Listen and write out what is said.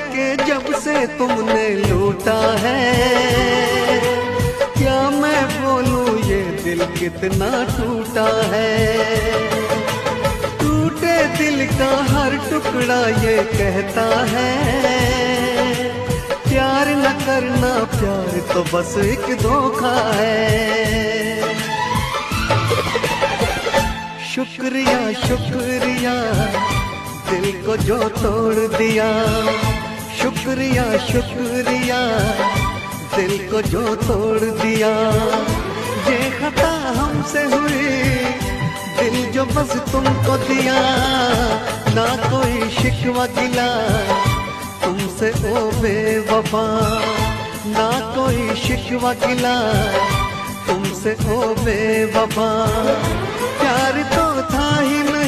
के जब से तुमने लूटा है, क्या मैं बोलूं ये दिल कितना टूटा है। टूटे दिल का हर टुकड़ा ये कहता है, प्यार न करना, प्यार तो बस एक धोखा है। शुक्रिया शुक्रिया दिल को जो तोड़ दिया, शुक्रिया शुक्रिया दिल को जो तोड़ दिया। ये खता हमसे हुई, दिल जो बस तुमको दिया, ना कोई शिकवा गिला तुमसे ओ बेवफा, ना कोई शिकवा गिला तुमसे ओ बेवफा। प्यार तो था ही ना